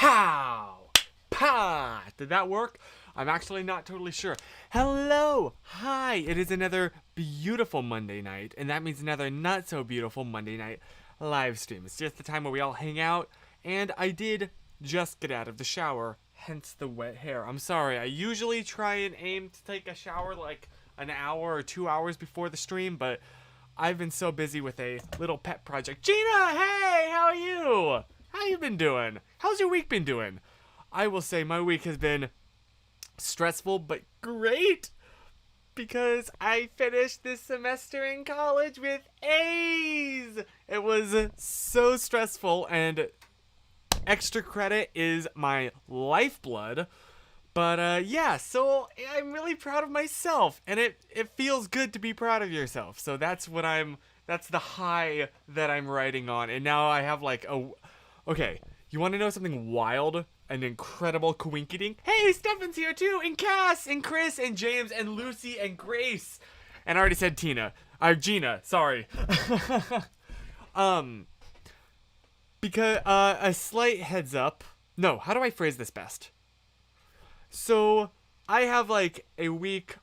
Pow! Pa! Did that work? I'm actually not totally sure. Hello! Hi! It is another beautiful Monday night, and that means another not so beautiful Monday night live stream. It's just the time where we all hang out, and I did just get out of the shower, hence the wet hair. I'm sorry, I usually try and aim to take a shower like an hour or 2 hours before the stream, but I've been so busy with a little pet project. Gina, hey, how are you? How you been doing? How's your week been doing? I will say my week has been stressful but great because I finished this semester in college with A's. It was so stressful, and extra credit is my lifeblood. But yeah, so I'm really proud of myself, and it feels good to be proud of yourself. So that's the high that I'm riding on. And now I have like okay, you want to know something wild? An incredible coinkydink? Hey, Stefan's here too, and Cass, and Chris, and James, and Lucy, and Grace. And I already said Gina, sorry. Because, a slight heads up. No, how do I phrase this best? So, I have like a week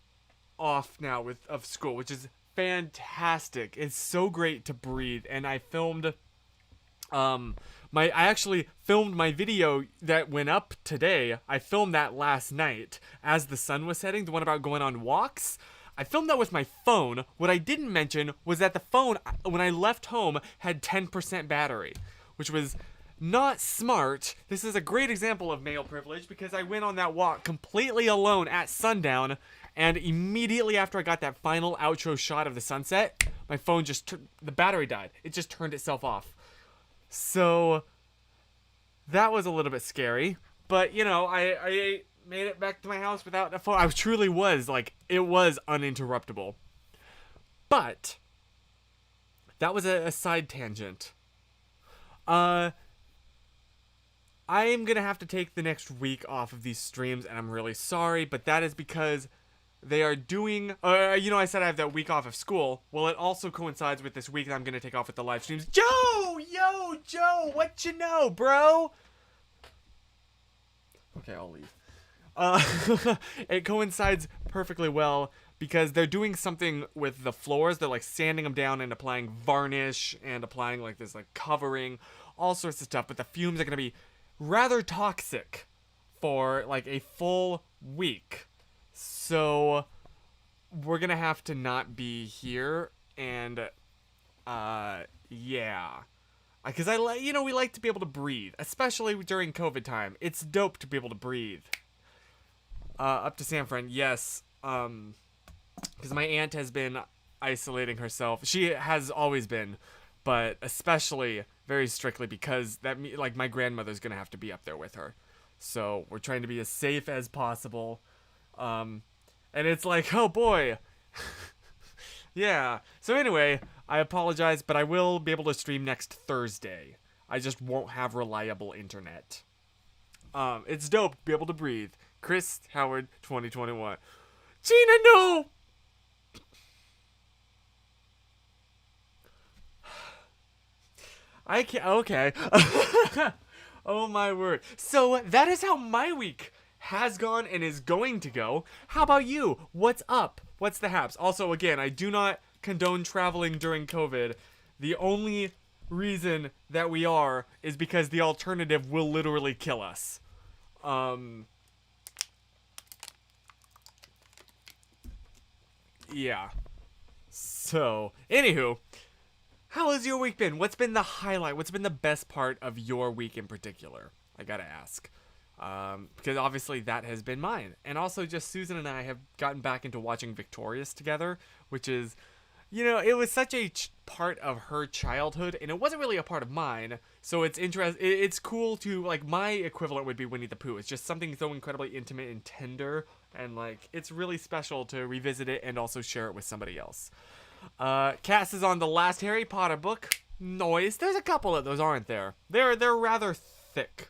off now of school, which is fantastic. It's so great to breathe, and I filmed I actually filmed my video that went up today. I filmed that last night as the sun was setting, the one about going on walks. I filmed that with my phone. What I didn't mention was that the phone, when I left home, had 10% battery, which was not smart. This is a great example of male privilege because I went on that walk completely alone at sundown, and immediately after I got that final outro shot of the sunset, my phone the battery died. It just turned itself off. So that was a little bit scary, but you know, I made it back to my house without a phone. I truly was it was uninterruptible. But that was a side tangent. I am gonna have to take the next week off of these streams, and I'm really sorry, but that is because they are doing, I said I have that week off of school. Well, it also coincides with this week that I'm going to take off with the live streams. Joe! Yo, Joe! What you know, bro? Okay, I'll leave. It coincides perfectly well because they're doing something with the floors. They're, sanding them down and applying varnish and applying, this, covering, all sorts of stuff. But the fumes are going to be rather toxic for, a full week. So, we're gonna have to not be here, and, yeah. Because we like to be able to breathe, especially during COVID time. It's dope to be able to breathe. Up to San Fran, yes, because my aunt has been isolating herself. She has always been, but especially very strictly because my grandmother's gonna have to be up there with her. So, we're trying to be as safe as possible. And it's oh boy. Yeah. So anyway, I apologize, but I will be able to stream next Thursday. I just won't have reliable internet. It's dope to be able to breathe. Chris Howard 2021. Gina, no! I can't. Okay. Oh my word. So that is how my week has gone and is going to go. How about you? What's up? What's the haps? Also, again, I do not condone traveling during COVID. The only reason that we are is because the alternative will literally kill us. Yeah. So, anywho, how has your week been? What's been the highlight? What's been the best part of your week in particular? I gotta ask. Because obviously that has been mine. And also just Susan and I have gotten back into watching Victorious together, which is, it was such a part of her childhood, and it wasn't really a part of mine. So it's it's cool to, my equivalent would be Winnie the Pooh. It's just something so incredibly intimate and tender, and, it's really special to revisit it and also share it with somebody else. Cass is on the last Harry Potter book. Noise. There's a couple of those, aren't there? They're rather thick.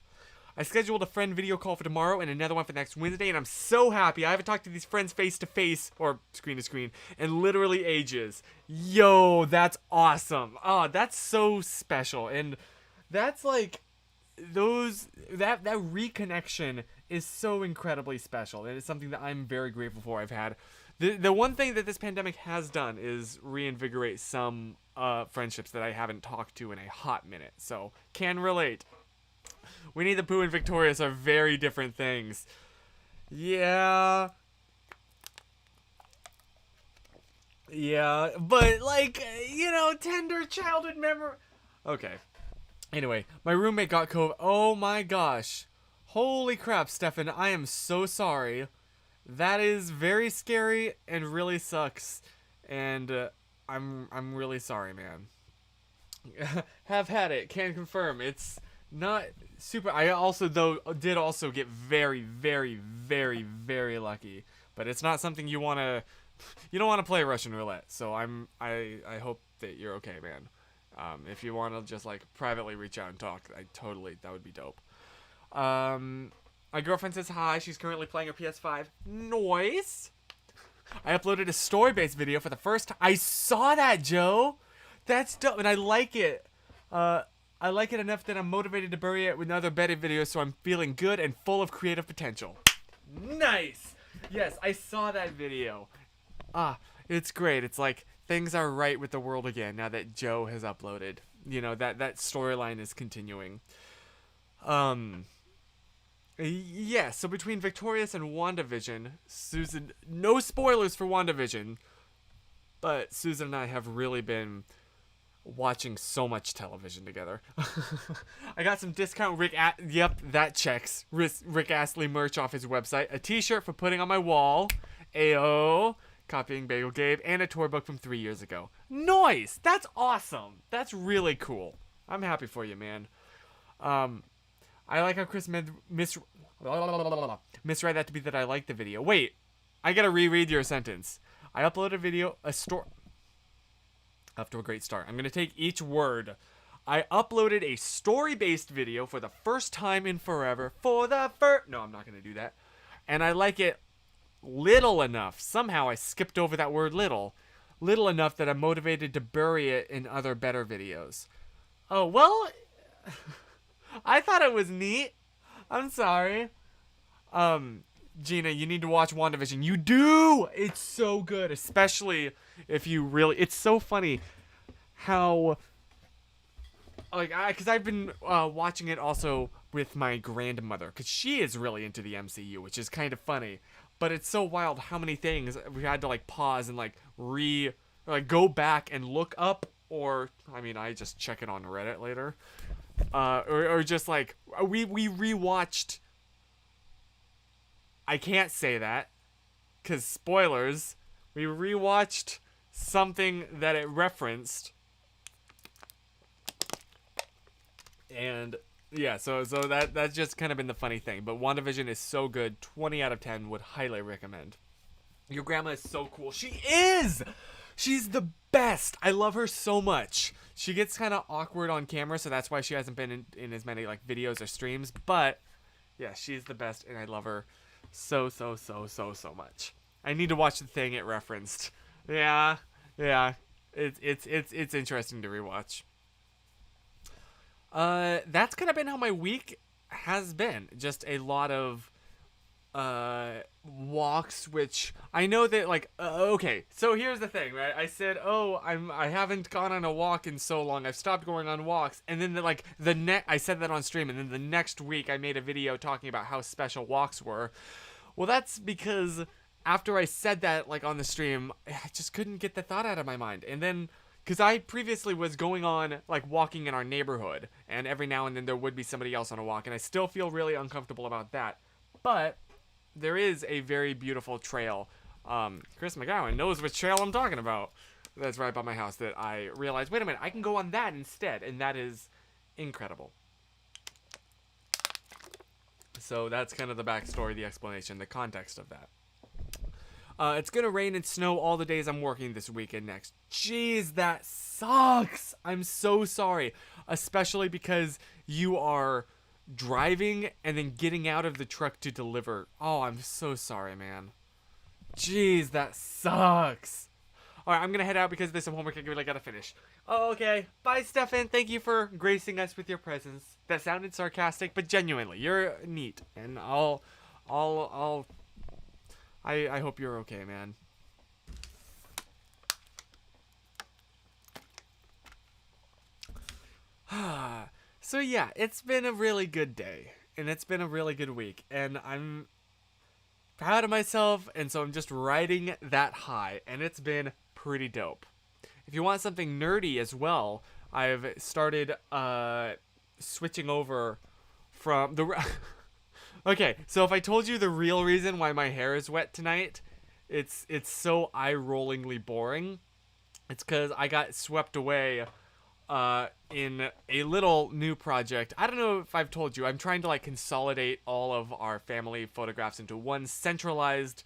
I scheduled a friend video call for tomorrow and another one for next Wednesday, and I'm so happy. I haven't talked to these friends face to face, or screen to screen, in literally ages. Yo, that's awesome. Oh, that's so special. And that's that reconnection is so incredibly special, and it's something that I'm very grateful for. I've had the one thing that this pandemic has done is reinvigorate some friendships that I haven't talked to in a hot minute, so can relate. Winnie the Pooh and Victorious are very different things. Yeah. Yeah, but like, tender childhood memory. Okay. Anyway, my roommate got COVID. Oh my gosh. Holy crap, Stefan, I am so sorry. That is very scary and really sucks. And I'm really sorry, man. Have had it. Can confirm. It's not super. I also did also get very, very, very, very lucky. But it's not something you want to. You don't want to play Russian roulette. So I hope that you're okay, man. If you want to just like privately reach out and talk, that would be dope. My girlfriend says hi. She's currently playing her PS5. Nice. I uploaded a story-based video for the first time. I saw that, Joe. That's dope, and I like it. I like it enough that I'm motivated to bury it with another better video, so I'm feeling good and full of creative potential. Nice. Yes, I saw that video. It's great. It's like things are right with the world again now that Joe has uploaded. That storyline is continuing. Yeah, so between Victorious and WandaVision, Susan, no spoilers for WandaVision, but Susan and I have really been watching so much television together. I got some discount yep, that checks. Rick Astley merch off his website, a t-shirt for putting on my wall, Ayo, copying Bagel Gabe, and a tour book from 3 years ago. Nice! That's awesome! That's really cool. I'm happy for you, man. I like how Chris misread that to be that I like the video. Wait, I gotta reread your sentence. I uploaded a story. Off to a great start. I'm gonna take each word. I uploaded a story-based video for the first time in forever. No, I'm not gonna do that. And I like it little enough. Somehow I skipped over that word little. Little enough that I'm motivated to bury it in other better videos. Oh, well... I thought it was neat. I'm sorry. Gina, you need to watch WandaVision. You do! It's so good, especially if you really... It's so funny how... Because I've been watching it also with my grandmother, because she is really into the MCU, which is kind of funny. But it's so wild how many things we had to, pause and, go back and look up, or... I just check it on Reddit later. Or just we rewatched. I can't say that, cause spoilers. We rewatched something that it referenced, and yeah, so that's just kind of been the funny thing. But WandaVision is so good, 20 out of 10 would highly recommend. Your grandma is so cool. She is. She's the best. I love her so much. She gets kind of awkward on camera, so that's why she hasn't been in as many videos or streams. But yeah, she's the best, and I love her so much. I need to watch the thing it referenced. Yeah. It's interesting to rewatch. That's kind of been how my week has been. Just a lot of walks, which I know that okay, so here's the thing, right? I said, I haven't gone on a walk in so long, I've stopped going on walks, and then I said that on stream, and then the next week I made a video talking about how special walks were. Well, that's because after I said that on the stream, I just couldn't get the thought out of my mind. And then because I previously was going on walking in our neighborhood, and every now and then there would be somebody else on a walk, and I still feel really uncomfortable about that. But there is a very beautiful trail. Chris McGowan knows which trail I'm talking about. That's right by my house that I realized, wait a minute, I can go on that instead. And that is incredible. So that's kind of the backstory, the explanation, the context of that. It's going to rain and snow all the days I'm working this weekend next. Jeez, that sucks. I'm so sorry. Especially because you are driving and then getting out of the truck to deliver. Oh, I'm so sorry, man. Jeez, that sucks. All right, I'm gonna head out because there's some homework I really gotta finish. Oh, okay. Bye, Stefan. Thank you for gracing us with your presence. That sounded sarcastic, but genuinely, you're neat, and I hope you're okay, man. So yeah, it's been a really good day, and it's been a really good week, and I'm proud of myself, and so I'm just riding that high, and it's been pretty dope. If you want something nerdy as well, I've started switching over from the Okay, so if I told you the real reason why my hair is wet tonight, it's so eye-rollingly boring. It's cuz I got swept away in a little new project. I don't know if I've told you. I'm trying to like consolidate all of our family photographs into one centralized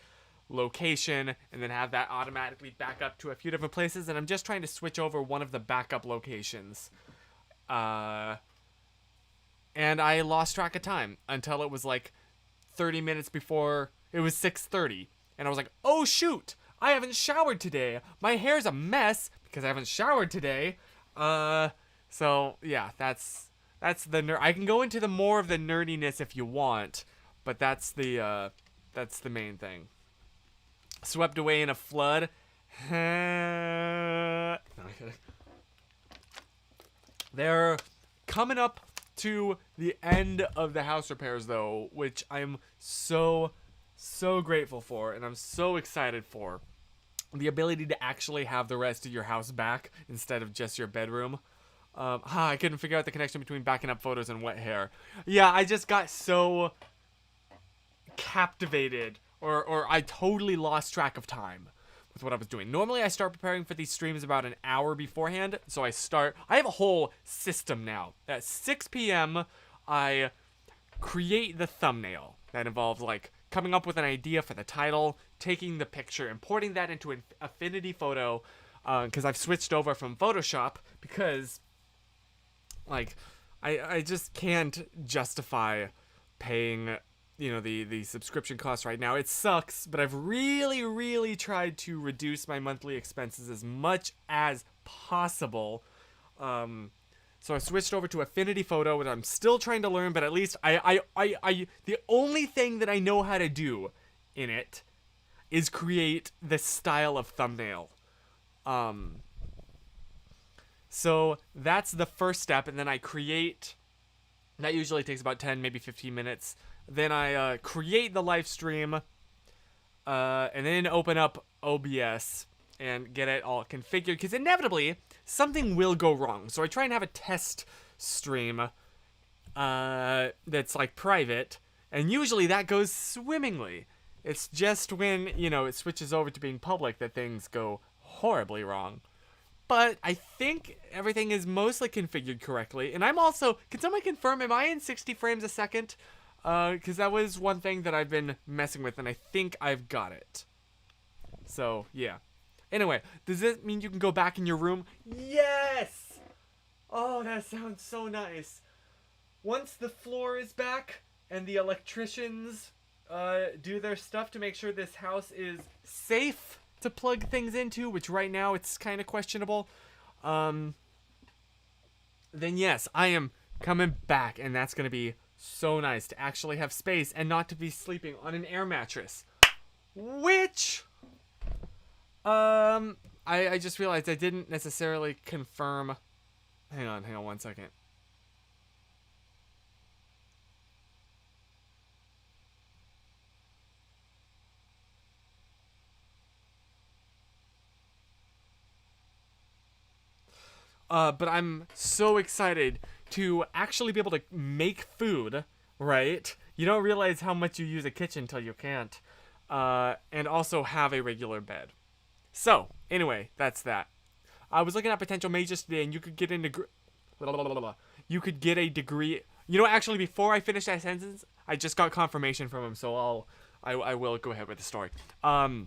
location and then have that automatically back up to a few different places, and I'm just trying to switch over one of the backup locations. And I lost track of time until it was like 30 minutes before it was 6:30, and I was like, "Oh shoot, I haven't showered today. My hair's a mess because I haven't showered today." So yeah, that's the nerd. I can go into the more of the nerdiness if you want, but that's the main thing. Swept away in a flood. They're coming up to the end of the house repairs though, which I'm so grateful for, and I'm so excited for. The ability to actually have the rest of your house back instead of just your bedroom. I couldn't figure out the connection between backing up photos and wet hair. Yeah, I just got so captivated, or I totally lost track of time with what I was doing. Normally, I start preparing for these streams about an hour beforehand, so I have a whole system now. At 6 p.m., I create the thumbnail. That involves, like, coming up with an idea for the title, taking the picture, importing that into an Affinity Photo, because I've switched over from Photoshop, because, like, I just can't justify paying, you know, the subscription cost right now. It sucks, but I've really tried to reduce my monthly expenses as much as possible. So I switched over to Affinity Photo, which I'm still trying to learn, but at least the only thing that I know how to do in it is create this style of thumbnail. So that's the first step, and then I create. That usually takes about 10, maybe 15 minutes. Then I create the live stream, and then open up OBS and get it all configured, because inevitably something will go wrong. So I try and have a test stream that's like private, and usually that goes swimmingly. It's just when, you know, it switches over to being public that things go horribly wrong. But I think everything is mostly configured correctly. And I'm also, can someone confirm, am I in 60 frames a second? Because that was one thing that I've been messing with, and I think I've got it. So, yeah. Anyway, does this mean you can go back in your room? Yes! Oh, that sounds so nice. Once the floor is back and the electricians do their stuff to make sure this house is safe to plug things into, which right now it's kind of questionable, then yes, I am coming back, and that's going to be so nice to actually have space and not to be sleeping on an air mattress. Which, I just realized I didn't necessarily confirm. Hang on 1 second. But I'm so excited to actually be able to make food, right? You don't realize how much you use a kitchen till you can't. And also have a regular bed. So, anyway, that's that. I was looking at potential majors today, and you could get you could get a degree. You know, actually, before I finish that sentence, I just got confirmation from him, so I will go ahead with the story. I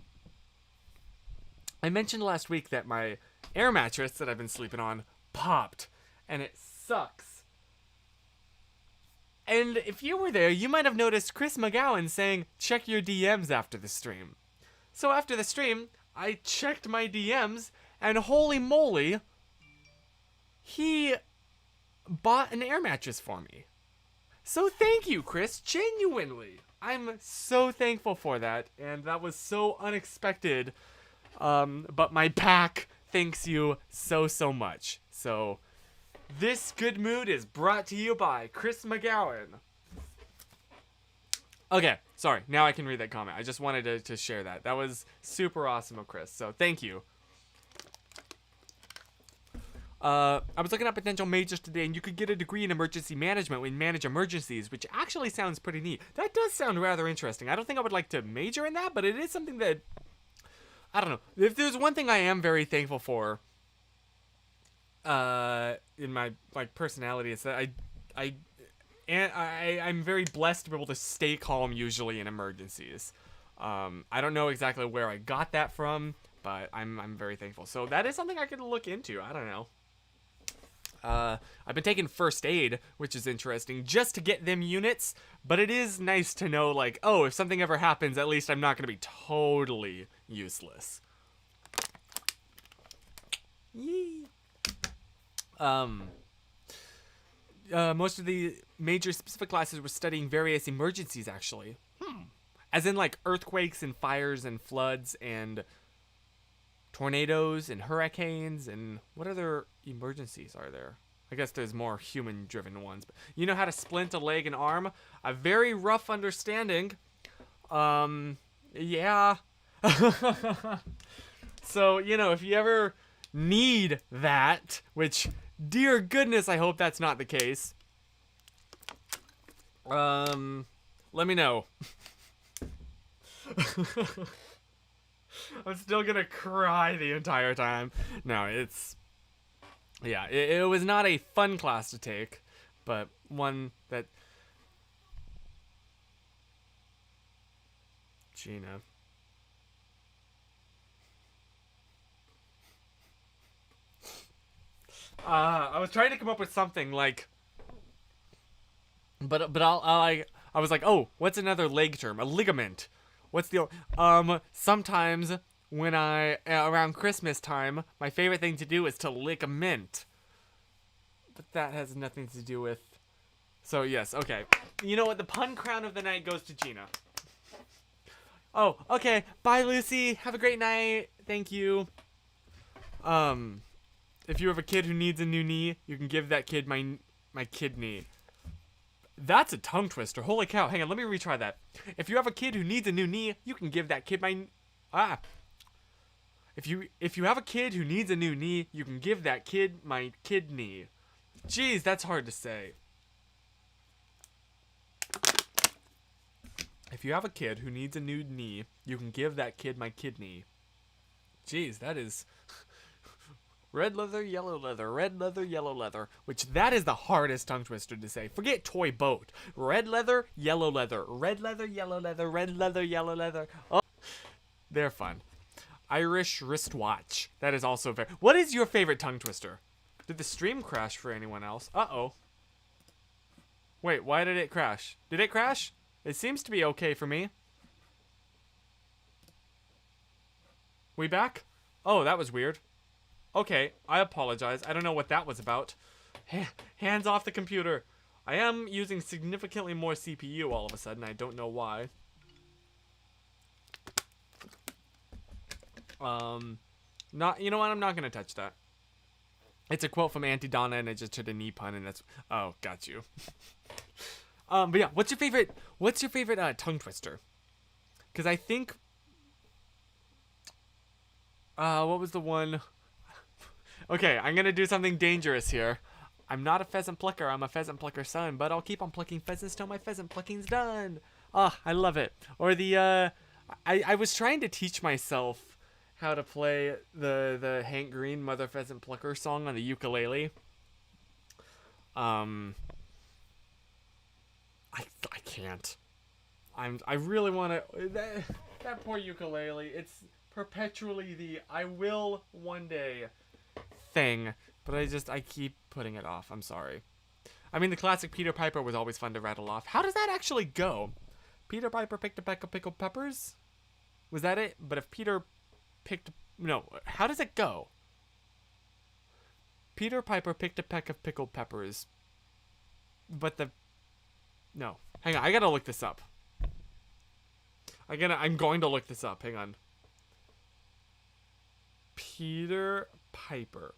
mentioned last week that my air mattress that I've been sleeping on popped, and it sucks. And if you were there, you might have noticed Chris McGowan saying, check your DMs after the stream. So after the stream, I checked my DMs, and holy moly, he bought an air mattress for me. So thank you, Chris, genuinely. I'm so thankful for that, and that was so unexpected. But my pack thanks you so, so much. So, this good mood is brought to you by Chris McGowan. Okay, sorry, now I can read that comment. I just wanted to share that. That was super awesome of Chris, so thank you. I was looking at potential majors today, and you could get a degree in emergency management when you manage emergencies, which actually sounds pretty neat. That does sound rather interesting. I don't think I would like to major in that, but it is something that, I don't know. If there's one thing I am very thankful for, in my personality, is that I'm very blessed to be able to stay calm usually in emergencies. I don't know exactly where I got that from, but I'm very thankful. So that is something I could look into. I don't know. I've been taking first aid, which is interesting, just to get them units, but it is nice to know, like, oh, if something ever happens, at least I'm not going to be totally useless. Yee. Most of the major specific classes were studying various emergencies, actually. As in, like, earthquakes and fires and floods and tornadoes and hurricanes and what other emergencies are there? I guess there's more human-driven ones. But you know how to splint a leg and arm? A very rough understanding. Yeah. So, you know, if you ever need that, which, dear goodness, I hope that's not the case. Let me know. I'm still gonna cry the entire time. No, it's... Yeah, it was not a fun class to take, but one that... Gina. I was trying to come up with something, like... But I was like, oh, what's another leg term? A ligament. What's the... sometimes when around Christmas time, my favorite thing to do is to lick a mint. But that has nothing to do with... So, yes, okay. You know what? The pun crown of the night goes to Gina. Oh, okay. Bye, Lucy. Have a great night. Thank you. If you have a kid who needs a new knee, you can give that kid my kidney. That's a tongue twister. Holy cow. Hang on, let me retry that. If you have a kid who needs a new knee, you can give that kid If you have a kid who needs a new knee, you can give that kid my kidney. Jeez, that's hard to say. If you have a kid who needs a new knee, you can give that kid my kidney. Jeez, that is... Red leather, yellow leather, red leather, yellow leather. Which, that is the hardest tongue twister to say. Forget toy boat. Red leather, yellow leather. Red leather, yellow leather, red leather, yellow leather. Oh, they're fun. Irish wristwatch. That is also very... What is your favorite tongue twister? Did the stream crash for anyone else? Uh-oh. Wait, why did it crash? Did it crash? It seems to be okay for me. We back? Oh, that was weird. Okay, I apologize. I don't know what that was about. Hands off the computer. I am using significantly more CPU all of a sudden. I don't know why. You know what? I'm not gonna touch that. It's a quote from Auntie Donna, and I just did a knee pun, and that's... Oh, got you. But yeah, what's your favorite tongue twister? Because I think... what was the one... Okay, I'm gonna do something dangerous here. I'm not a pheasant plucker, I'm a pheasant plucker son, but I'll keep on plucking pheasants till my pheasant plucking's done. Ah, I love it. Or the, I was trying to teach myself how to play the Hank Green Mother Pheasant Plucker song on the ukulele. I can't. I really want to... That poor ukulele, it's perpetually the I will one day thing, but I keep putting it off. I'm sorry. I mean, the classic Peter Piper was always fun to rattle off. How does that actually go? Peter Piper picked a peck of pickled peppers? Was that it? But if Peter picked... No, how does it go? Peter Piper picked a peck of pickled peppers. But the... No. Hang on, I gotta look this up. I'm going to look this up. Hang on. Peter Piper.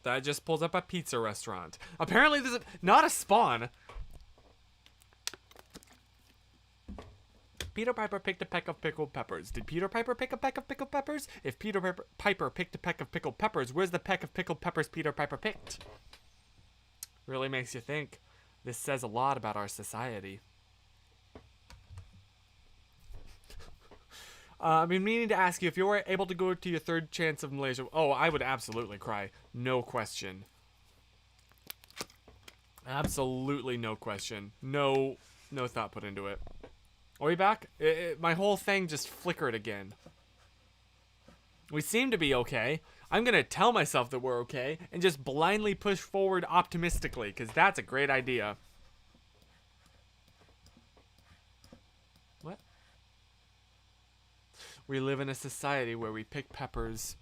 That just pulls up a pizza restaurant. Apparently this is not a spawn. Peter Piper picked a peck of pickled peppers. Did Peter Piper pick a peck of pickled peppers? If Peter Piper picked a peck of pickled peppers, where's the peck of pickled peppers Peter Piper picked? Really makes you think. This says a lot about our society. I've been meaning to ask you if you were able to go to your third chance of Malaysia. Oh, I would absolutely cry. No question. Absolutely no question. No thought put into it. Are we back? My whole thing just flickered again. We seem to be okay. I'm going to tell myself that we're okay and just blindly push forward optimistically, because that's a great idea. What? We live in a society where we pick peppers.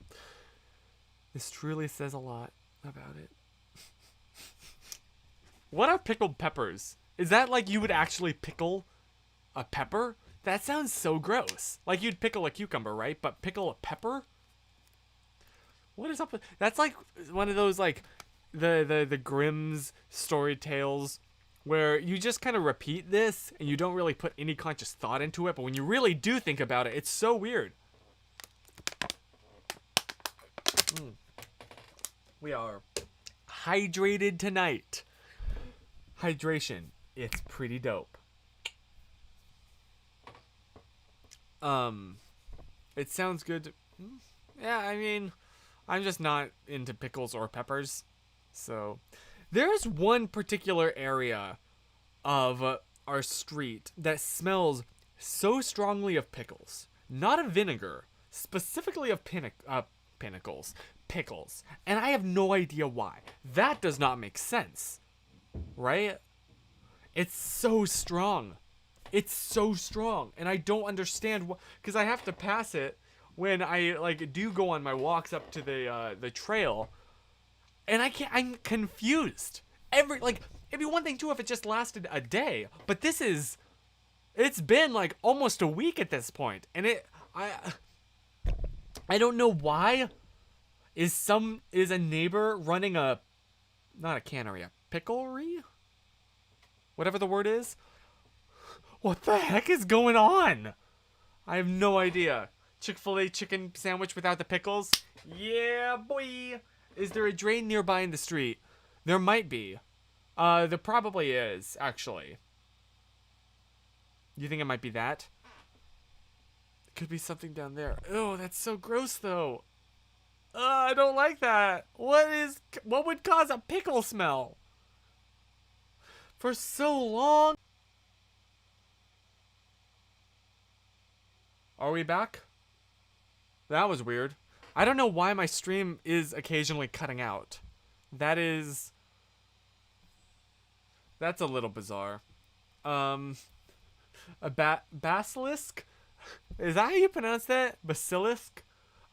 This truly says a lot about it. What are pickled peppers? Is that like you would actually pickle a pepper? That sounds so gross. Like you'd pickle a cucumber, right? But pickle a pepper? What is up with... That's like one of those like the Grimm's story tales where you just kind of repeat this and you don't really put any conscious thought into it, but when you really do think about it, it's so weird. We are hydrated tonight. Hydration. It's pretty dope. It sounds good. Yeah, I mean, I'm just not into pickles or peppers. So, there's one particular area of our street that smells so strongly of pickles. Not of vinegar, specifically of pickles. And I have no idea why. That does not make sense. Right? It's so strong. It's so strong. And I don't understand what... Because I have to pass it when I like do go on my walks up to the trail, and I'm confused. It'd be one thing too if it just lasted a day, but it's been like almost a week at this point, and I don't know why. Is a neighbor running not a cannery, a picklery? Whatever the word is. What the heck is going on? I have no idea. Chick-fil-A chicken sandwich without the pickles? Yeah, boy. Is there a drain nearby in the street? There might be. There probably is, actually. You think it might be that? It could be something down there. Oh, that's so gross, though. I don't like that. What would cause a pickle smell? For so long? Are we back? That was weird. I don't know why my stream is occasionally cutting out. That's a little bizarre. A basilisk? Is that how you pronounce that? Basilisk?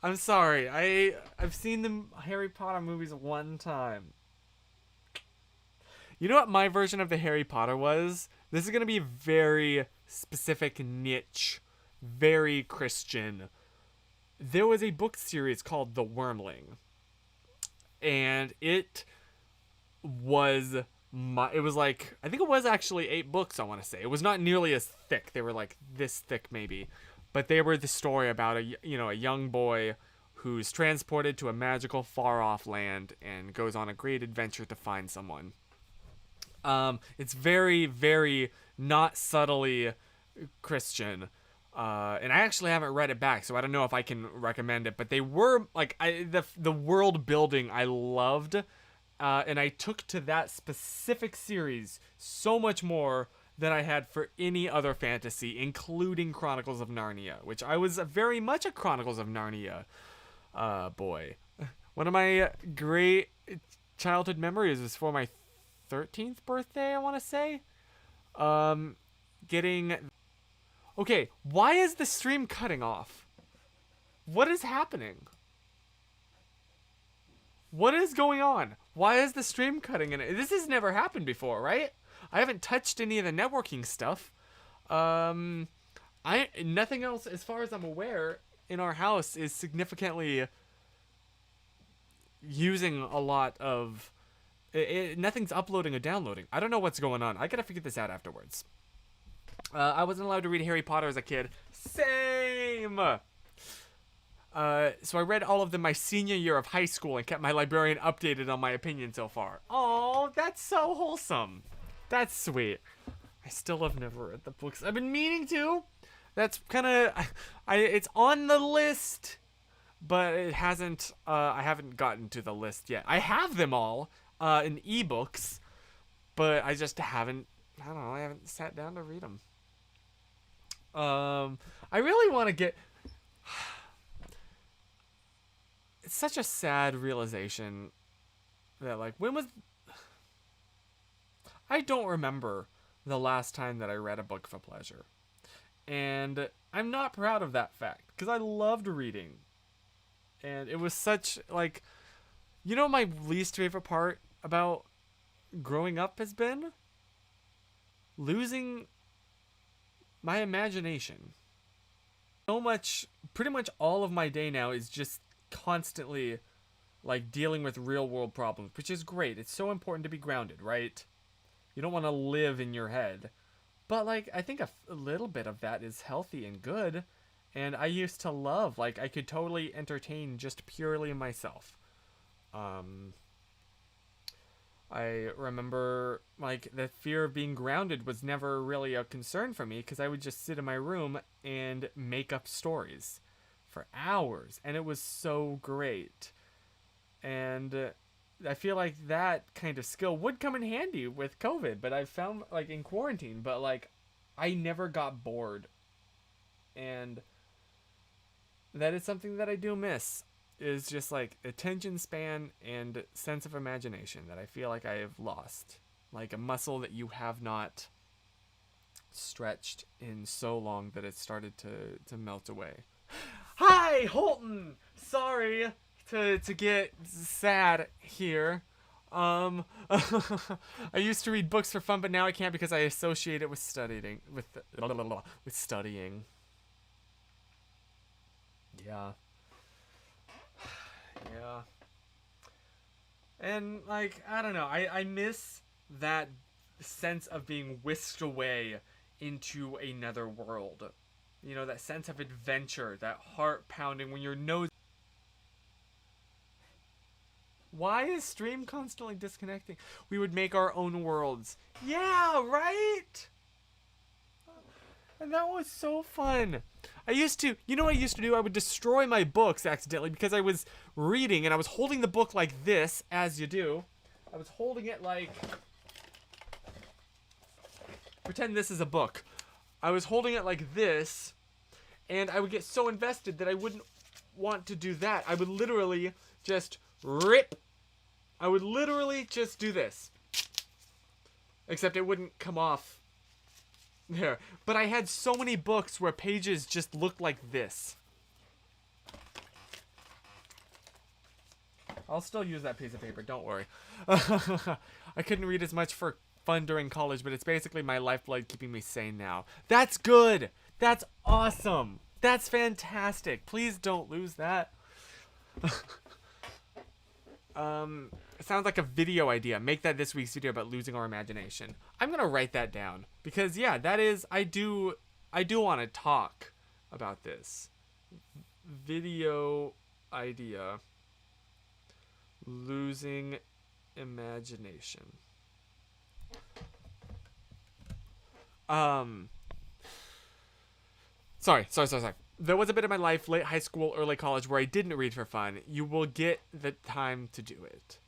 I'm sorry. I've seen the Harry Potter movies one time. You know what my version of the Harry Potter was? This is going to be very specific niche. Very Christian. There was a book series called The Wormling. And it was like, I think it was actually 8 books, I want to say. It was not nearly as thick. They were like this thick maybe. But they were the story about a young boy who's transported to a magical far off land and goes on a great adventure to find someone. It's very, very not subtly Christian. And I actually haven't read it back, so I don't know if I can recommend it. But they were like the world building I loved, and I took to that specific series so much more than I had for any other fantasy, including Chronicles of Narnia, which I was very much a Chronicles of Narnia boy. One of my great childhood memories was for my 13th birthday, I want to say. Okay, why is the stream cutting off? What is happening? What is going on? Why is the stream cutting in it? This has never happened before, right? I haven't touched any of the networking stuff. Nothing else, as far as I'm aware, in our house is significantly using a lot of... nothing's uploading or downloading. I don't know what's going on. I gotta figure this out afterwards. I wasn't allowed to read Harry Potter as a kid. Same! So I read all of them my senior year of high school and kept my librarian updated on my opinion so far. Oh, that's so wholesome. That's sweet. I still have never read the books. I've been meaning to. That's kind of... it's on the list, but it hasn't... I haven't gotten to the list yet. I have them all in ebooks, but I just haven't... I don't know. I haven't sat down to read them. I really want to get... It's such a sad realization that, like, when was... I don't remember the last time that I read a book for pleasure. And I'm not proud of that fact, because I loved reading. And it was such, like... You know my least favorite part about growing up has been? Losing my imagination. So much... Pretty much all of my day now is just constantly, like, dealing with real-world problems, which is great. It's so important to be grounded, right? You don't want to live in your head. But, like, I think a little bit of that is healthy and good. And I used to love, like, I could totally entertain just purely myself. I remember, like, the fear of being grounded was never really a concern for me, because I would just sit in my room and make up stories for hours. And it was so great. And... I feel like that kind of skill would come in handy with COVID, but I found, like, in quarantine, but, like, I never got bored. And that is something that I do miss, is just, like, attention span and sense of imagination that I feel like I have lost. Like a muscle that you have not stretched in so long that it started to melt away. Hi, Holton! Sorry to get sad here. I used to read books for fun, but now I can't because I associate it with studying. With studying. Yeah. Yeah. And, like, I don't know. I miss that sense of being whisked away into another world. You know, that sense of adventure, that heart pounding when your nose... Why is stream constantly disconnecting? We would make our own worlds. Yeah, right? And that was so fun. You know what I used to do? I would destroy my books accidentally because I was reading and I was holding the book like this, as you do. I was holding it like... Pretend this is a book. I was holding it like this, and I would get so invested that I wouldn't want to do that. I would literally just rip. I would literally just do this. Except it wouldn't come off there. But I had so many books where pages just looked like this. I'll still use that piece of paper, don't worry. I couldn't read as much for fun during college, but it's basically my lifeblood keeping me sane now. That's good! That's awesome! That's fantastic! Please don't lose that. It sounds like a video idea. Make that this week's video about losing our imagination. I'm gonna write that down. Because, yeah, that is... I do want to talk about this. Video idea. Losing imagination. Sorry. There was a bit of my life, late high school, early college, where I didn't read for fun. You will get the time to do it.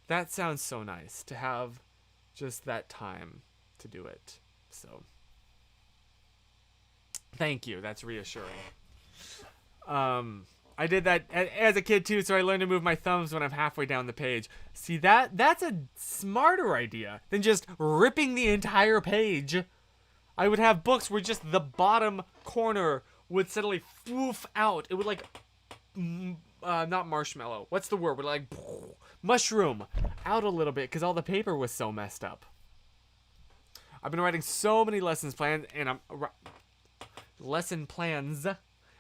That sounds so nice, to have just that time to do it. So, thank you. That's reassuring. I did that as a kid too, so I learned to move my thumbs when I'm halfway down the page. See, that's a smarter idea than just ripping the entire page. I would have books where just the bottom corner would suddenly woof out. It would like, not marshmallow. What's the word? Would like mushroom out a little bit because all the paper was so messed up. I've been writing so many lessons plans, and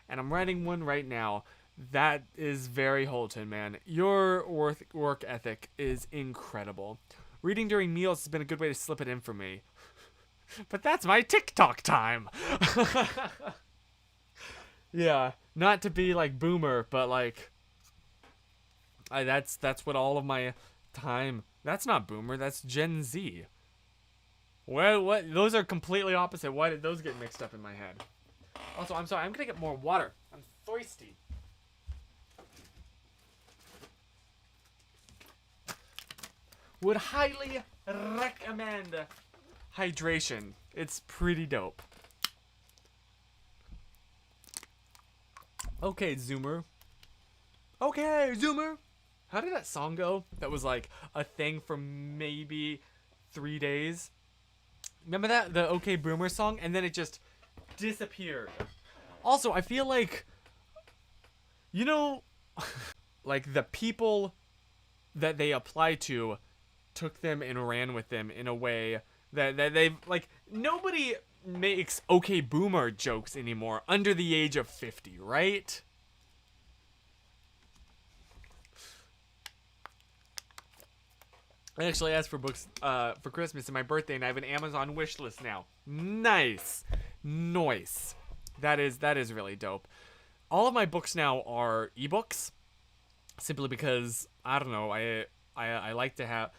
I'm writing one right now. That is very Holton, man. Your work ethic is incredible. Reading during meals has been a good way to slip it in for me. But that's my TikTok time. Yeah, not to be like boomer, but like, that's what all of my time. That's not boomer. That's Gen Z. Well, what? Those are completely opposite. Why did those get mixed up in my head? Also, I'm sorry. I'm gonna get more water. I'm thirsty. Would highly recommend hydration. It's pretty dope. Okay, Zoomer. Okay, Zoomer. How did that song go? That was like a thing for maybe 3 days. Remember that? The OK Boomer song? And then it just disappeared. Also, I feel like, you know, like the people that they apply to took them and ran with them in a way that they've, like, nobody makes OK Boomer jokes anymore under the age of 50, right? I actually asked for books for Christmas and my birthday, and I have an Amazon wish list now. Nice. Nice. That is really dope. All of my books now are ebooks, simply because, I don't know, I like to have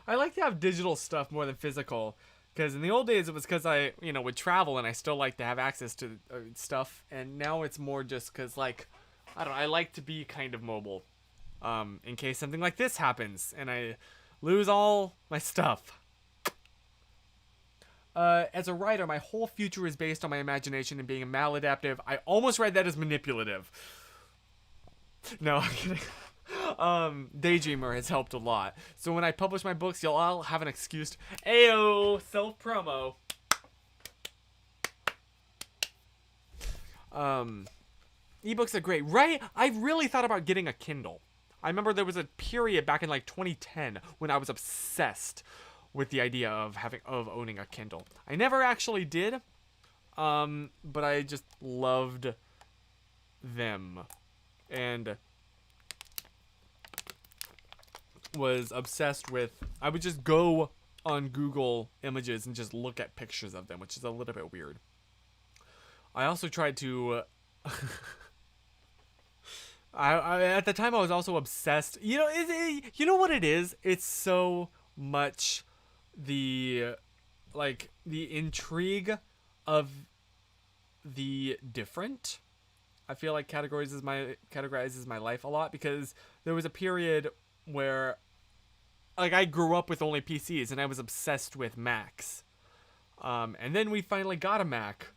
I like to have digital stuff more than physical. Because in the old days, it was because I, would travel and I still like to have access to stuff. And now it's more just because, like, I don't know, I like to be kind of mobile. In case something like this happens and I lose all my stuff. As a writer, my whole future is based on my imagination and being a maladaptive. I almost read that as manipulative. No, I'm kidding. Daydreamer has helped a lot. So when I publish my books, you'll all have an excuse to, ayo, self-promo. Ebooks are great, right? I really thought about getting a Kindle. I remember there was a period back in like 2010 when I was obsessed with the idea of owning a Kindle. I never actually did, but I just loved them and was obsessed with. I would just go on Google Images and just look at pictures of them, which is a little bit weird. I also tried to I at the time I was also obsessed. You know what it is? It's so much the intrigue of the different. I feel like categorizes my life a lot, because there was a period where, like, I grew up with only PCs and I was obsessed with Macs. And then we finally got a Mac.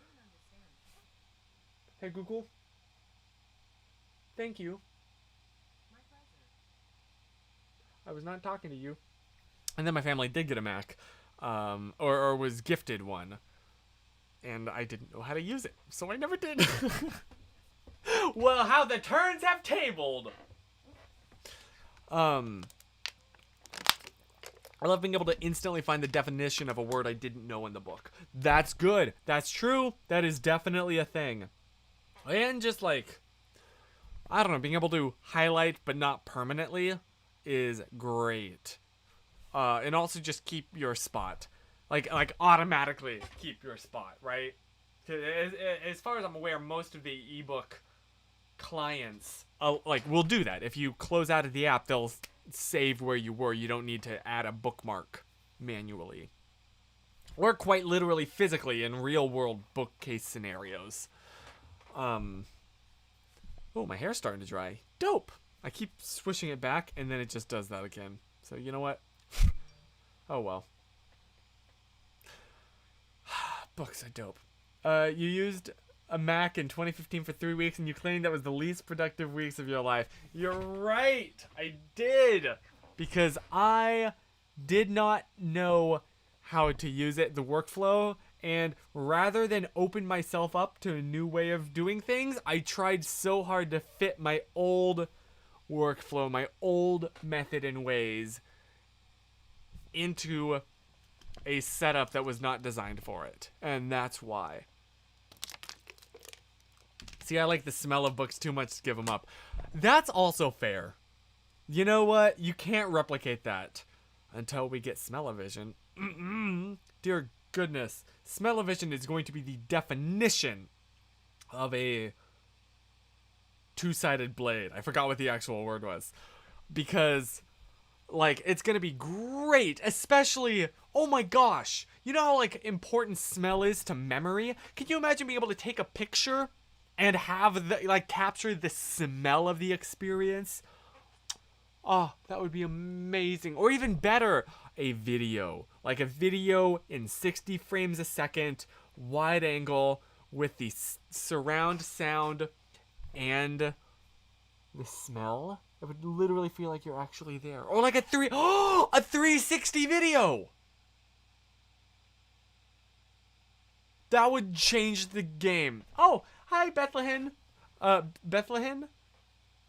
Hey Google. Thank you. My pleasure. I was not talking to you. And then my family did get a Mac, or was gifted one, and I didn't know how to use it, so I never did. Well, how the turns have tabled. I love being able to instantly find the definition of a word I didn't know in the book. That's good. That's true. That is definitely a thing. And just like, I don't know, being able to highlight but not permanently is great. And also just keep your spot. Like automatically keep your spot, right? As far as I'm aware, most of the ebook clients will do that. If you close out of the app, they'll save where you were. You don't need to add a bookmark manually. Or quite literally physically in real world bookcase scenarios. Oh, my hair's starting to dry. Dope. I keep swishing it back and then it just does that again. So you know what? Oh well. Books are dope. You used a Mac in 2015 for 3 weeks and you claimed that was the least productive weeks of your life. You're right. I did. Because I did not know how to use it, the workflow, And rather than open myself up to a new way of doing things, I tried so hard to fit my old workflow, my old method and ways into a setup that was not designed for it. And that's why. See, I like the smell of books too much to give them up. That's also fair. You know what? You can't replicate that until we get smell-o-vision. Dear goodness. Smell-o-vision is going to be the definition of a two-sided blade. I forgot what the actual word was. Because, like, it's going to be great. Especially, oh my gosh. You know how, like, important smell is to memory? Can you imagine being able to take a picture and have, the, like, capture the smell of the experience? Oh, that would be amazing. Or even better, a video. Like a video in 60 frames a second, wide angle, with the surround sound and the smell. It would literally feel like you're actually there. Or like a 360 video! That would change the game. Oh, hi, Bethlehem. Bethlehem?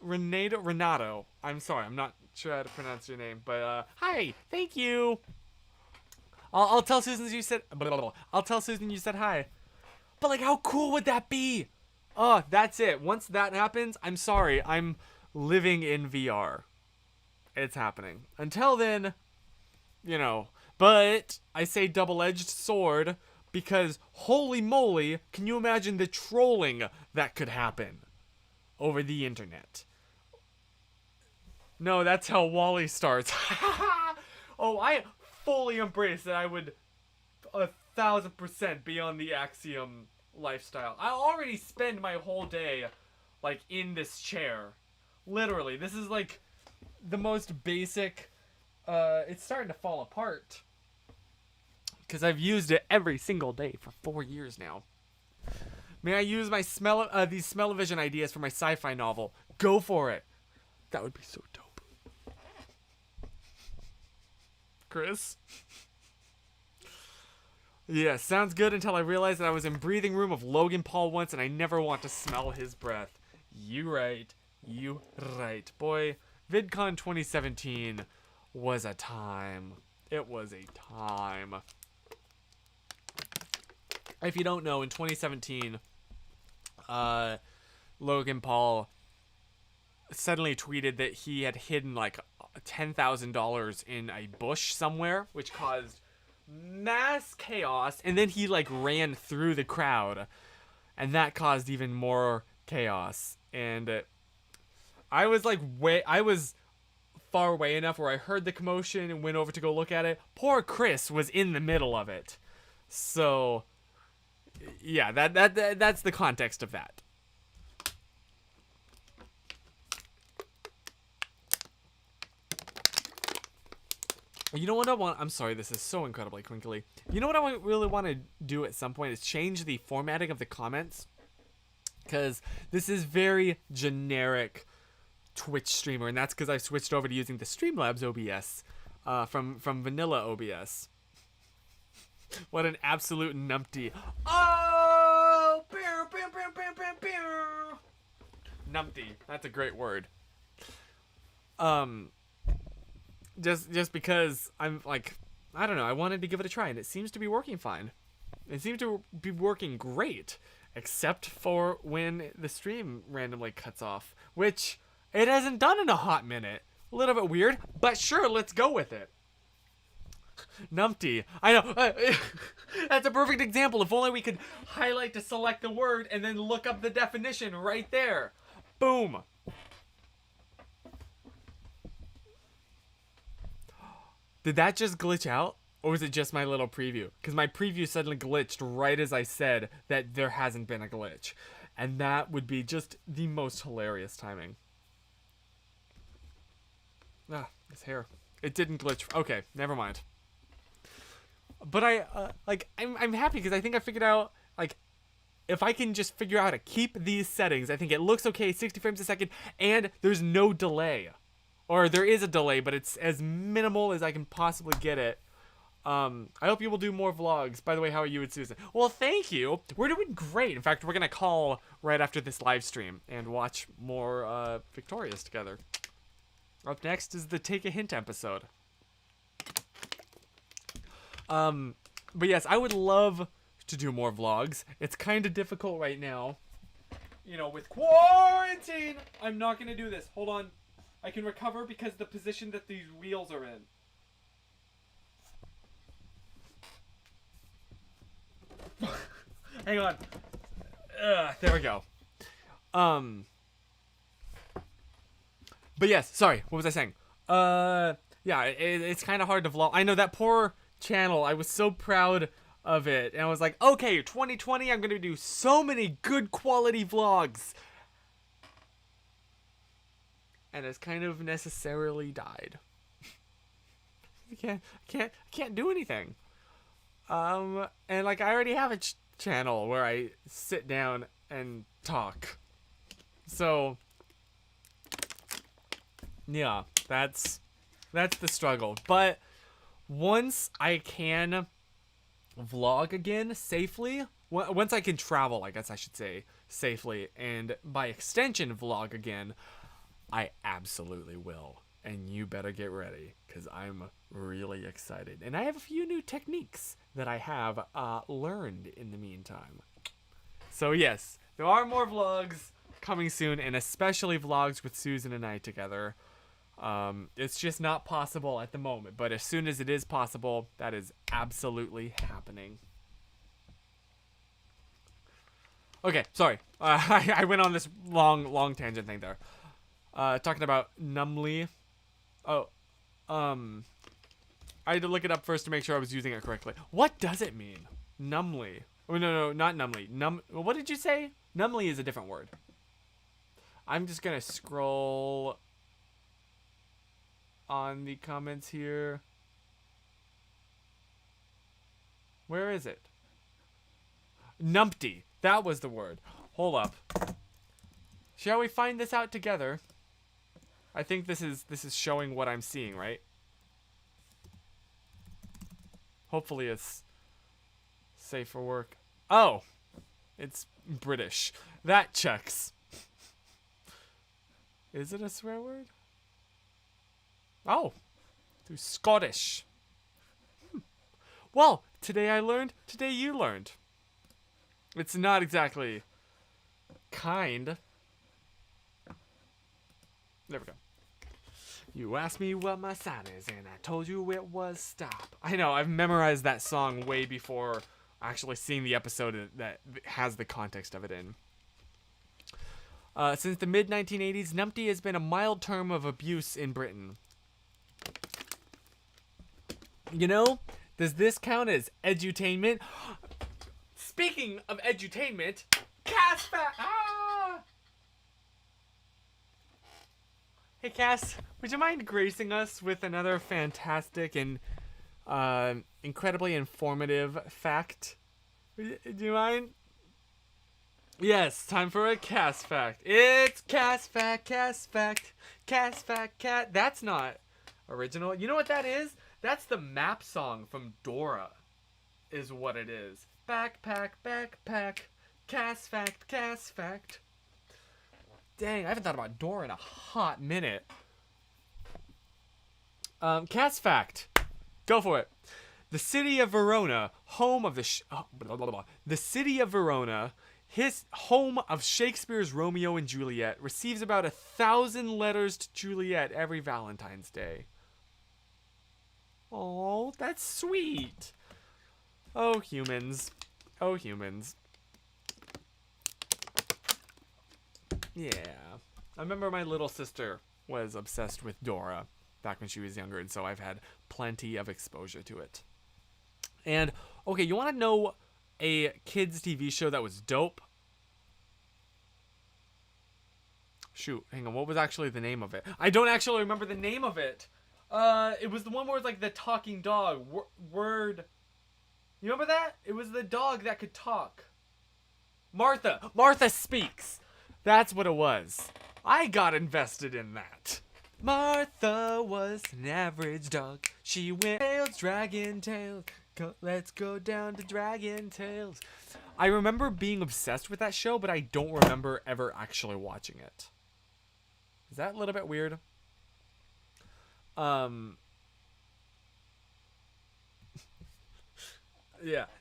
Renato. I'm sorry, I'm not sure how to pronounce your name, but hi, thank you. I'll tell Susan you said. I'll tell Susan you said hi. But like, how cool would that be? Oh, that's it. Once that happens, I'm sorry, I'm living in VR. It's happening. Until then, you know. But I say double-edged sword because holy moly, can you imagine the trolling that could happen over the internet? No, that's how Wall-E starts. Oh, I fully embrace that I would 1,000% be on the Axiom lifestyle. I already spend my whole day, like, in this chair. Literally, this is, like, the most basic, it's starting to fall apart. Because I've used it every single day for 4 years now. May I use my these smell-o-vision ideas for my sci-fi novel? Go for it. That would be so dope. Chris? Yeah, sounds good until I realized that I was in breathing room of Logan Paul once and I never want to smell his breath. You right. You right. Boy, VidCon 2017 was a time. It was a time. If you don't know, in 2017, Logan Paul suddenly tweeted that he had hidden like $10,000 in a bush somewhere, which caused mass chaos, and then he like ran through the crowd, and that caused even more chaos. And I was far away enough where I heard the commotion and went over to go look at it. Poor Chris was in the middle of it. So yeah, that's the context of that. You know what I want? I'm sorry, this is so incredibly crinkly. You know what I really want to do at some point is change the formatting of the comments. Because this is very generic Twitch streamer, and that's because I've switched over to using the Streamlabs OBS from vanilla OBS. What an absolute numpty. Oh! Numpty. That's a great word. Just because I'm like, I don't know, I wanted to give it a try, and it seems to be working fine. It seems to be working great, except for when the stream randomly cuts off, which it hasn't done in a hot minute. A little bit weird, but sure, let's go with it. Numpty. I know. That's a perfect example. If only we could highlight to select the word and then look up the definition right there. Boom. Did that just glitch out? Or was it just my little preview? Because my preview suddenly glitched right as I said that there hasn't been a glitch. And that would be just the most hilarious timing. Ah, this hair. It didn't glitch. Okay, never mind. But I'm happy because I think I figured out, like, if I can just figure out how to keep these settings, I think it looks okay, 60 frames a second, and there's no delay. Or there is a delay, but it's as minimal as I can possibly get it. I hope you will do more vlogs. By the way, how are you and Susan? Well, thank you. We're doing great. In fact, we're gonna call right after this live stream and watch more Victorious together. Up next is the Take a Hint episode. But yes, I would love to do more vlogs. It's kind of difficult right now. You know, with quarantine, I'm not gonna do this. Hold on. I can recover because the position that these wheels are in. Hang on. There we go. But yes, sorry. What was I saying? Yeah, it's kind of hard to vlog. I know that poor channel. I was so proud of it, and I was like, okay, 2020, I'm gonna do so many good quality vlogs, and it's kind of necessarily died. I can't do anything. And like I already have a channel where I sit down and talk. So yeah, that's the struggle. But once I can vlog again safely, once I can travel, I guess I should say, safely, and by extension vlog again, I absolutely will. And you better get ready, because I'm really excited. And I have a few new techniques that I have learned in the meantime. So yes, there are more vlogs coming soon, and especially vlogs with Susan and I together. It's just not possible at the moment, but as soon as it is possible, that is absolutely happening. Okay, sorry. I went on this long tangent thing there. Talking about numbly. Oh, I had to look it up first to make sure I was using it correctly. What does it mean? Numbly. Oh, no, not numbly. What did you say? Numbly is a different word. I'm just gonna scroll on the comments here. Where is it? Numpty. That was the word. Hold up. Shall we find this out together? I think this is showing what I'm seeing, right? Hopefully it's safe for work. Oh, it's British. That checks. Is it a swear word? Oh, through Scottish. Well, today I learned, today you learned. It's not exactly kind. There we go. You asked me what my sign is, and I told you it was stop. I know, I've memorized that song way before actually seeing the episode that has the context of it in. Since the mid-1980s, numpty has been a mild term of abuse in Britain. You know, does this count as edutainment? Speaking of edutainment, Cass Hey Cass, would you mind gracing us with another fantastic and incredibly informative fact? Do you mind? Yes, time for a Cass fact. It's Cass fact, Cass fact, Cass fact, cat. That's not original. You know what that is? That's the map song from Dora, is what it is. Backpack, backpack, Cass fact, Cass fact. Dang, I haven't thought about Dora in a hot minute. Cass fact. Go for it. The city of Verona, home of the city of Verona, his home of Shakespeare's Romeo and Juliet, receives about 1,000 letters to Juliet every Valentine's Day. Oh, that's sweet. Oh, humans. Oh, humans. Yeah. I remember my little sister was obsessed with Dora back when she was younger, and so I've had plenty of exposure to it. And, okay, you want to know a kids' TV show that was dope? Shoot, hang on, what was actually the name of it? I don't actually remember the name of it. It was the one where it's like the talking dog. Word. You remember that? It was the dog that could talk. Martha Speaks. That's what it was. I got invested in that. Martha was an average dog. She went tails, dragon tails. Let's go down to Dragon Tales. I remember being obsessed with that show, but I don't remember ever actually watching it. Is that a little bit weird? Yeah.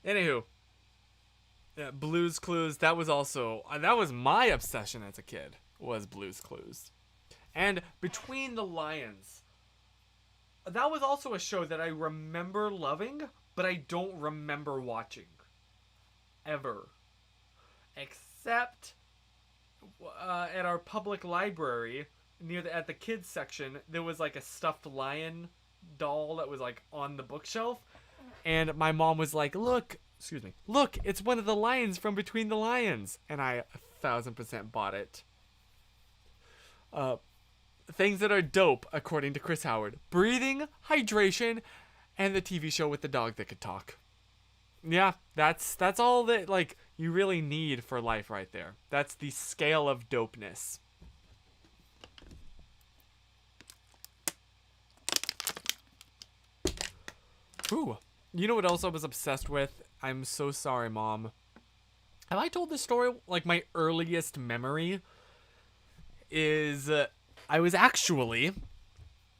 Anywho. Yeah, Blue's Clues. That was also that was my obsession as a kid. Was Blue's Clues, and Between the Lions. That was also a show that I remember loving, but I don't remember watching. Ever. Except at our public library, at the kids section, there was like a stuffed lion doll that was like on the bookshelf. And my mom was like, look, it's one of the lions from Between the Lions. And I 1,000% bought it. Things that are dope, according to Chris Howard: breathing, hydration, and the TV show with the dog that could talk. Yeah, that's all that like you really need for life right there. That's the scale of dopeness. Ooh. You know what else I was obsessed with? I'm so sorry, Mom. Have I told this story? Like, my earliest memory is I was actually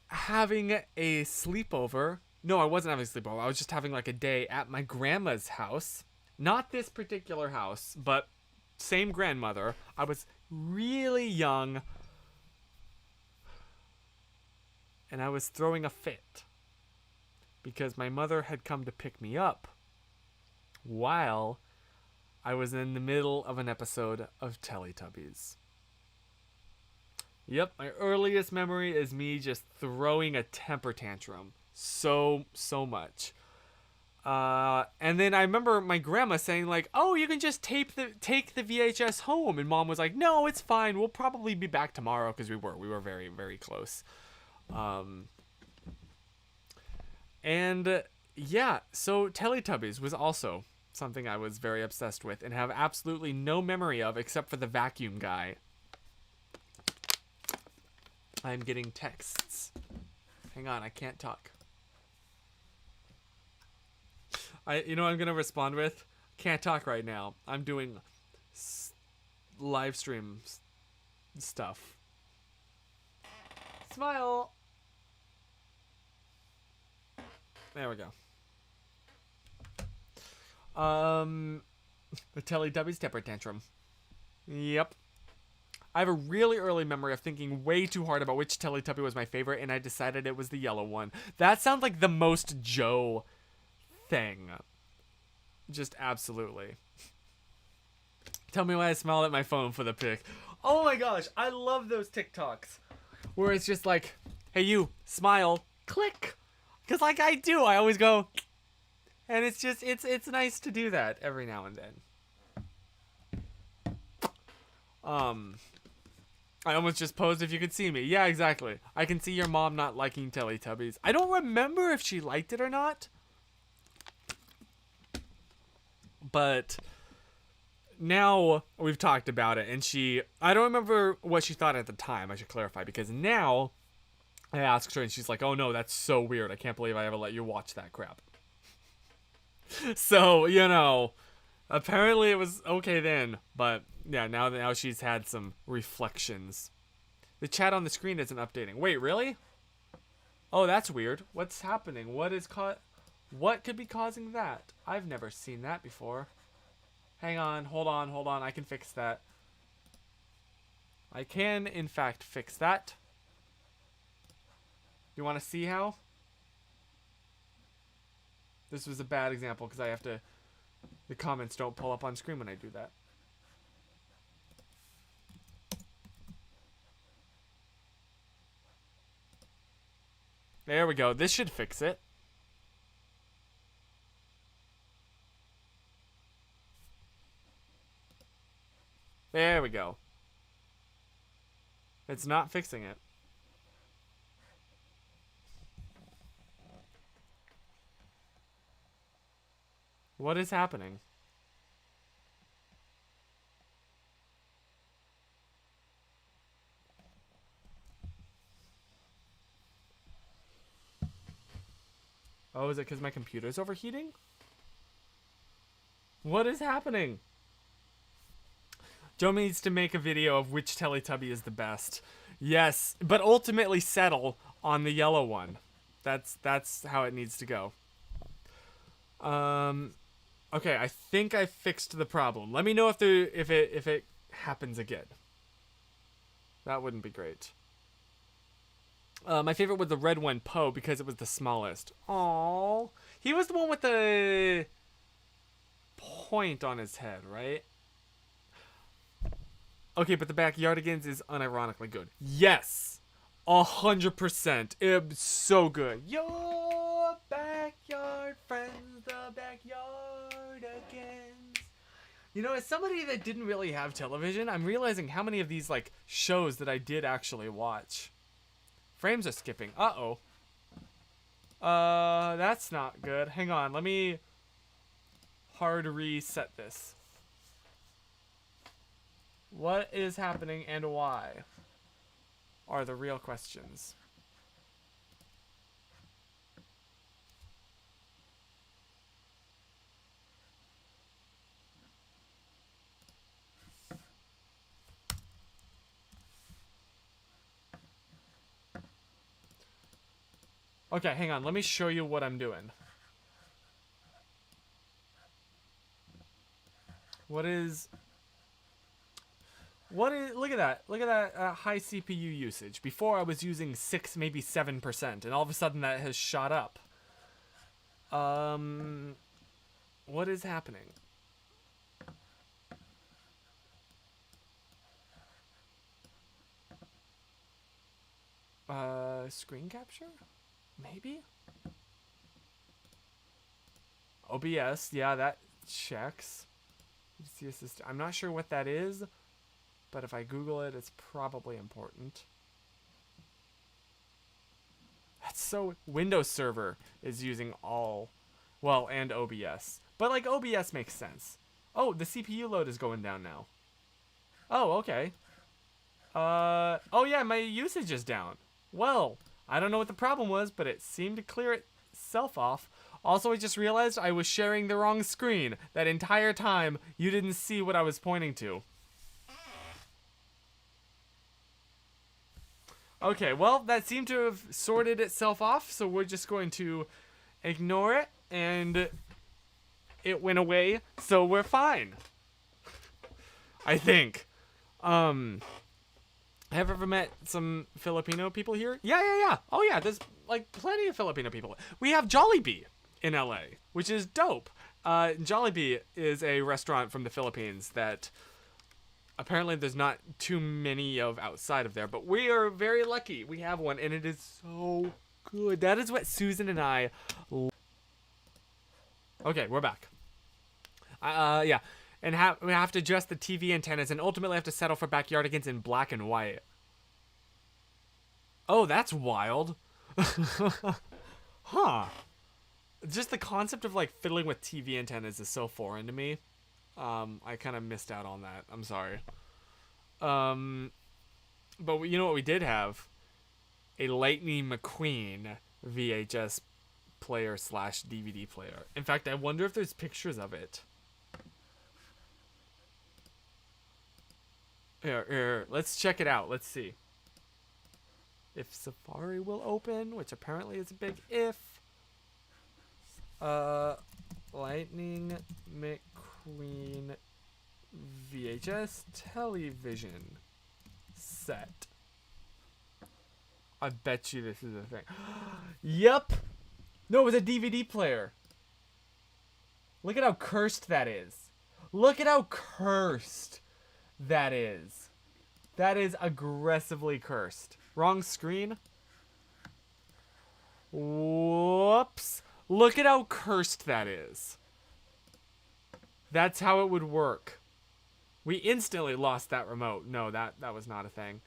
having a sleepover. No, I wasn't having a sleepover. I was just having like a day at my grandma's house. Not this particular house, but same grandmother. I was really young. And I was throwing a fit. Because my mother had come to pick me up while I was in the middle of an episode of Teletubbies. Yep, my earliest memory is me just throwing a temper tantrum. So much. And then I remember my grandma saying like, oh, you can just take the VHS home. And Mom was like, no, it's fine. We'll probably be back tomorrow, because we were very, very close. And yeah, so Teletubbies was also something I was very obsessed with and have absolutely no memory of except for the vacuum guy. I'm getting texts. Hang on, I can't talk. You know what I'm going to respond with? Can't talk right now. I'm doing live stream stuff. Smile. There we go. The Teletubbies temper tantrum. Yep. I have a really early memory of thinking way too hard about which Teletubby was my favorite, and I decided it was the yellow one. That sounds like the most Joe thing. Just absolutely. Tell me why I smiled at my phone for the pic. Oh my gosh, I love those TikToks. Where it's just like, hey you, smile, click. Because like I do, I always go, and it's just, it's nice to do that every now and then. I almost just posed if you could see me. Yeah, exactly. I can see your mom not liking Teletubbies. I don't remember if she liked it or not. But now we've talked about it, and I don't remember what she thought at the time, I should clarify, because now I asked her and she's like, oh no, that's so weird. I can't believe I ever let you watch that crap. So, you know, apparently it was okay then, but yeah, now she's had some reflections. The chat on the screen isn't updating. Wait, really? Oh, that's weird. What's happening? What could be causing that? I've never seen that before. Hang on, hold on. I can fix that. I can, in fact, fix that. You want to see how? This was a bad example because the comments don't pull up on screen when I do that. There we go. This should fix it. There we go. It's not fixing it. What is happening? Oh, is it because my computer's overheating? What is happening? Joe needs to make a video of which Teletubby is the best. Yes, but ultimately settle on the yellow one. That's how it needs to go. Okay, I think I fixed the problem. Let me know if it happens again. That wouldn't be great. My favorite was the red one, Poe, because it was the smallest. Aww. He was the one with the point on his head, right? Okay, but the Backyardigans is unironically good. Yes! 100%. It's so good. Your backyard friends, the Backyardigans. You know, as somebody that didn't really have television, I'm realizing how many of these, like, shows that I did actually watch. Frames are skipping. Uh-oh. That's not good. Hang on, let me hard reset this. What is happening and why are the real questions. Okay, hang on. Let me show you what I'm doing. What is... look at that. Look at that high CPU usage. Before I was using 6, maybe 7%, and all of a sudden that has shot up. What is happening? Screen capture? Maybe? OBS, yeah, that checks. I'm not sure what that is, but if I Google it, it's probably important. That's so... Windows Server is using all... Well, and OBS. But, like, OBS makes sense. Oh, the CPU load is going down now. Oh, okay. Oh yeah, my usage is down. Well, I don't know what the problem was, but it seemed to clear itself off. Also, I just realized I was sharing the wrong screen. That entire time, you didn't see what I was pointing to. Okay, well, that seemed to have sorted itself off, so we're just going to ignore it, and it went away, so we're fine. I think. Have you ever met some Filipino people here? Yeah. Oh yeah, there's like plenty of Filipino people. We have Jollibee in LA, which is dope. Jollibee is a restaurant from the Philippines that apparently there's not too many of outside of there, but we are very lucky. We have one, and it is so good. That is what Susan and I... Okay, we're back. Yeah. And we have to adjust the TV antennas and ultimately have to settle for Backyardigans in black and white. Oh, that's wild. Huh. Just the concept of, like, fiddling with TV antennas is so foreign to me. I kind of missed out on that. I'm sorry. But you know what we did have? A Lightning McQueen VHS player / DVD player. In fact, I wonder if there's pictures of it. Here, let's check it out. Let's see. If Safari will open, which apparently is a big if. Lightning McQueen VHS television set. I bet you this is a thing. Yep! No, it was a DVD player. Look at how cursed that is. Look at how cursed that is. That is aggressively cursed. Wrong screen. Whoops. Look at how cursed that is. That's how it would work. We instantly lost that remote. No, that was not a thing.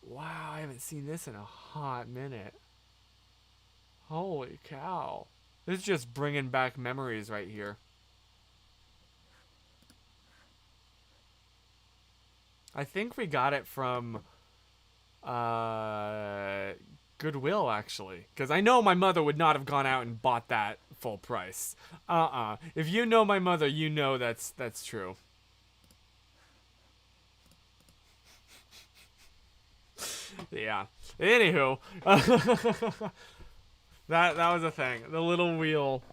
Wow, I haven't seen this in a hot minute. Holy cow. This is just bringing back memories right here. I think we got it from Goodwill, actually. Because I know my mother would not have gone out and bought that full price. If you know my mother, you know that's true. Yeah. Anywho, that was a thing. The little wheel,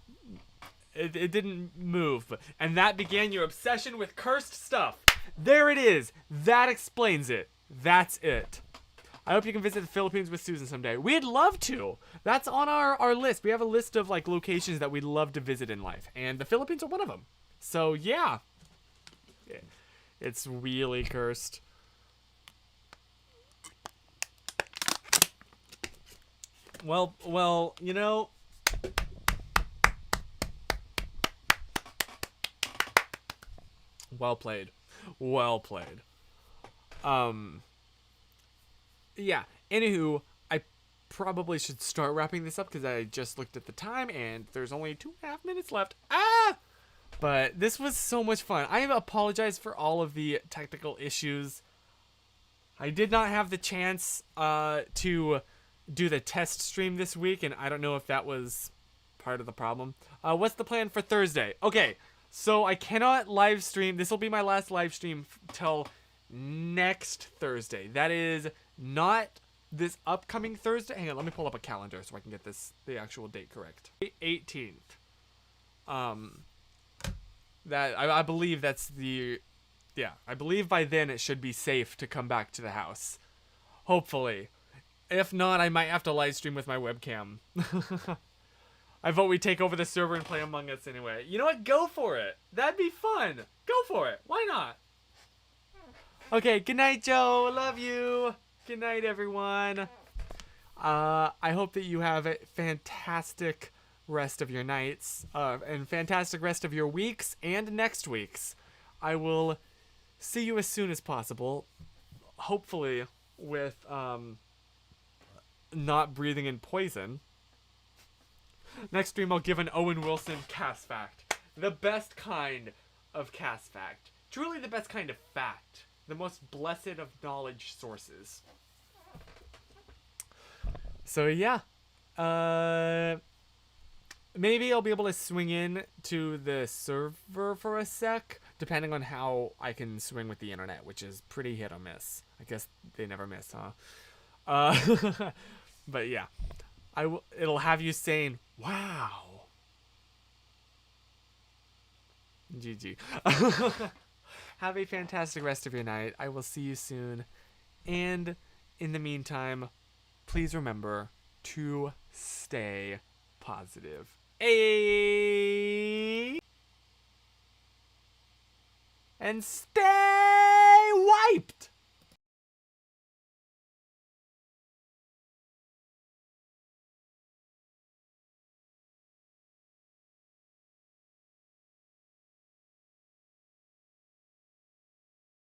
it didn't move, and that began your obsession with cursed stuff. There it is. That explains it. That's it. I hope you can visit the Philippines with Susan someday. We'd love to. That's on our list. We have a list of like locations that we'd love to visit in life, and the Philippines are one of them. So yeah, it's really cursed. Well, you know, well played. Well played. Yeah. Anywho, I probably should start wrapping this up because I just looked at the time and there's only 2.5 minutes left. But this was so much fun. I apologize for all of the technical issues. I did not have the chance to do the test stream this week, and I don't know if that was part of the problem. What's the plan for Thursday? Okay, so I cannot live stream. This will be my last live stream till next Thursday. That is not this upcoming Thursday. Hang on, let me pull up a calendar so I can get the actual date correct. 18th. That I believe that's the, yeah, I believe by then it should be safe to come back to the house. Hopefully. If not, I might have to live stream with my webcam. I vote we take over the server and play Among Us anyway. You know what? Go for it. That'd be fun. Go for it. Why not? Okay, good night, Joe. Love you. Good night, everyone. I hope that you have a fantastic rest of your nights and fantastic rest of your weeks and next week's. I will see you as soon as possible. Hopefully with not breathing in poison. Next stream I'll give an Owen Wilson cast fact. The best kind of cast fact. Truly the best kind of fact. The most blessed of knowledge sources. So yeah. Maybe I'll be able to swing in to the server for a sec, depending on how I can swing with the internet, which is pretty hit or miss. I guess they never miss, huh? But yeah, it'll have you saying, wow. GG. Have a fantastic rest of your night. I will see you soon. And in the meantime, please remember to stay positive. And stay wiped!